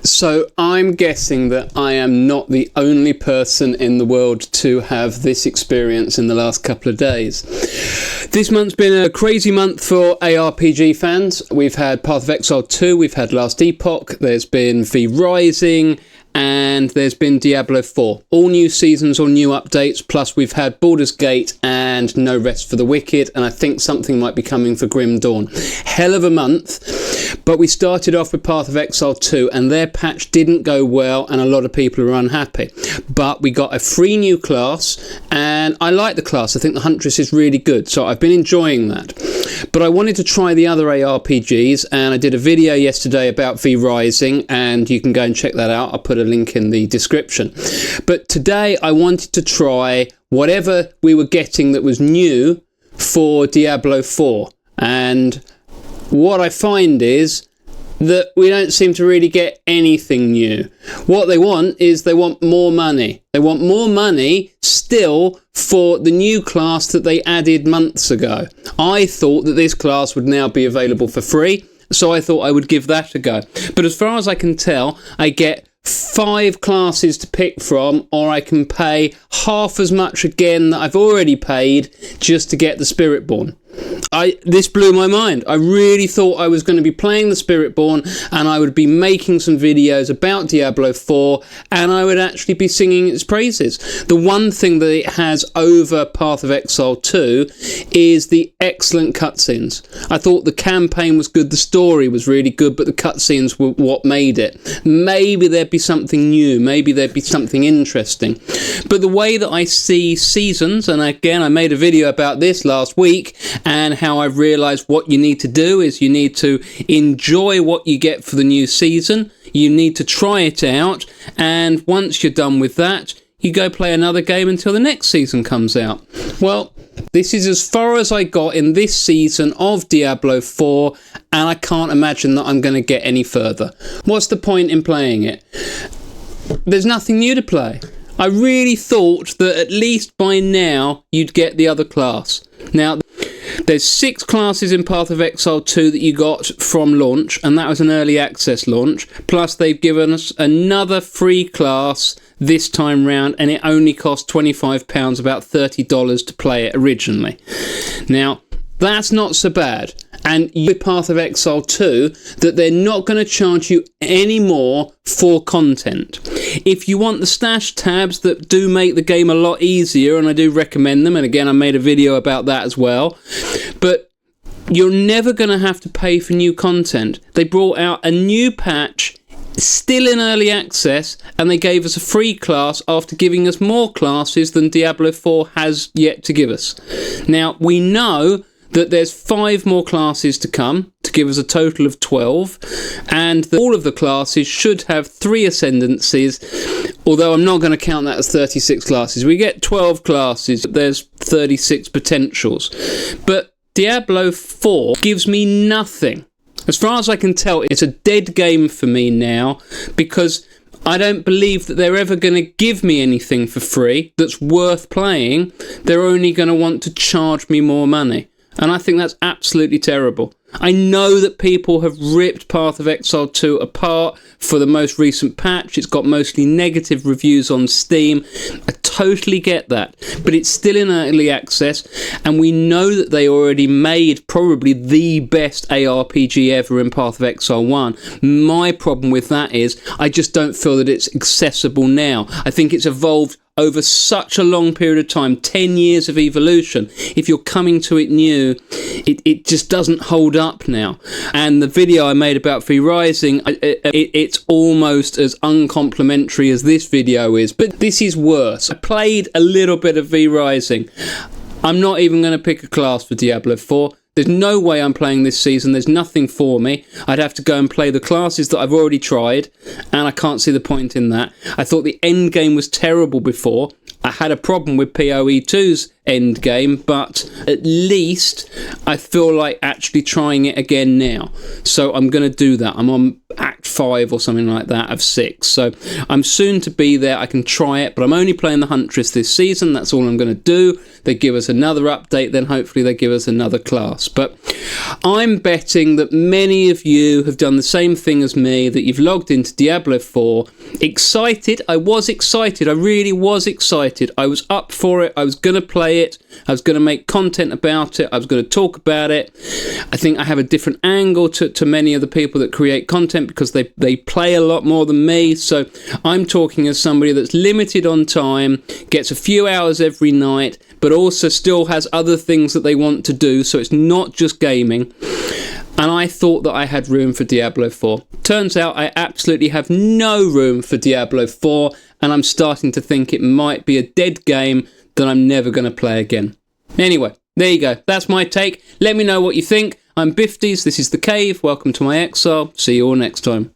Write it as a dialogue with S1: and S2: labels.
S1: So I'm guessing that I am not the only person in the world to have this experience in the last couple of days. This month's been a crazy month for ARPG fans. We've had Path of Exile 2, we've had Last Epoch, there's been V Rising, and there's been Diablo 4. All new seasons or new updates, plus we've had Baldur's Gate and No Rest for the Wicked, and I think something might be coming for Grim Dawn. Hell of a month, but we started off with Path of Exile 2, and their patch didn't go well, and a lot of people are unhappy. But we got a free new class, and I like the class. I think the Huntress is really good, so I've been enjoying that. But I wanted to try the other ARPGs, and I did a video yesterday about V Rising, and you can go and check that out. I'll put a link in the description. But today I wanted to try whatever we were getting that was new for Diablo 4. And what I find is that we don't seem to really get anything new. What they want is they want more money. They want more money still for the new class that they added months ago. I thought that this class would now be available for free, so I thought I would give that a go. But as far as I can tell, I get 5 classes to pick from, or I can pay half as much again that I've already paid just to get the Spiritborn. This blew my mind. I really thought I was going to be playing the Spiritborn and I would be making some videos about Diablo 4 and I would actually be singing its praises. The one thing that it has over Path of Exile 2 is the excellent cutscenes. I thought the campaign was good, the story was really good, but the cutscenes were what made it. Maybe there'd be something new, maybe there'd be something interesting. But the way that I see seasons, and again I made a video about this last week, and how I've realised what you need to do is you need to enjoy what you get for the new season, you need to try it out, and once you're done with that, you go play another game until the next season comes out. Well, this is as far as I got in this season of Diablo 4, and I can't imagine that I'm going to get any further. What's the point in playing it? There's nothing new to play. I really thought that at least by now you'd get the other class. Now, there's 6 classes in Path of Exile 2 that you got from launch, and that was an early access launch. Plus, they've given us another free class this time round, and it only cost £25, about $30 to play it originally. Now, that's not so bad. And with Path of Exile 2, that they're not going to charge you any more for content. If you want the stash tabs that do make the game a lot easier, and I do recommend them, and again I made a video about that as well, but you're never going to have to pay for new content. They brought out a new patch, still in early access, and they gave us a free class after giving us more classes than Diablo 4 has yet to give us. Now, we know that there's 5 more classes to come to give us a total of 12, and that all of the classes should have 3 ascendancies, although I'm not going to count that as 36 classes. We get 12 classes, there's 36 potentials. But Diablo 4 gives me nothing. As far as I can tell, it's a dead game for me now, because I don't believe that they're ever going to give me anything for free that's worth playing. They're only going to want to charge me more money. And I think that's absolutely terrible. I know that people have ripped Path of Exile 2 apart for the most recent patch. It's got mostly negative reviews on Steam. I totally get that. But it's still in early access, and we know that they already made probably the best ARPG ever in Path of Exile 1. My problem with that is I just don't feel that it's accessible now. I think it's evolved over such a long period of time, 10 years of evolution. If you're coming to it new, it just doesn't hold up now. And the video I made about V Rising, it's almost as uncomplimentary as this video is, but this is worse. I played a little bit of V Rising. I'm not even going to pick a class for Diablo 4. There's no way I'm playing this season. There's nothing for me. I'd have to go and play the classes that I've already tried, and I can't see the point in that. I thought the end game was terrible before. I had a problem with PoE2's end game, but at least I feel like actually trying it again now. So I'm going to do that. I'm on Act 5 or something like that of 6. So I'm soon to be there. I can try it, but I'm only playing the Huntress this season. That's all I'm going to do. They give us another update, then hopefully they give us another class. But I'm betting that many of you have done the same thing as me, that you've logged into Diablo 4, excited. I was excited. I really was excited. I was up for it. I was going to play it. I was going to make content about it. I was going to talk about it. I think I have a different angle to many of the people that create content because they play a lot more than me. So I'm talking as somebody that's limited on time, gets a few hours every night, but also still has other things that they want to do. So it's not just gaming. And I thought that I had room for Diablo 4. Turns out I absolutely have no room for Diablo 4, and I'm starting to think it might be a dead game that I'm never going to play again. Anyway, there you go. That's my take. Let me know what you think. I'm Bifties. This is The Cave. Welcome to my exile. See you all next time.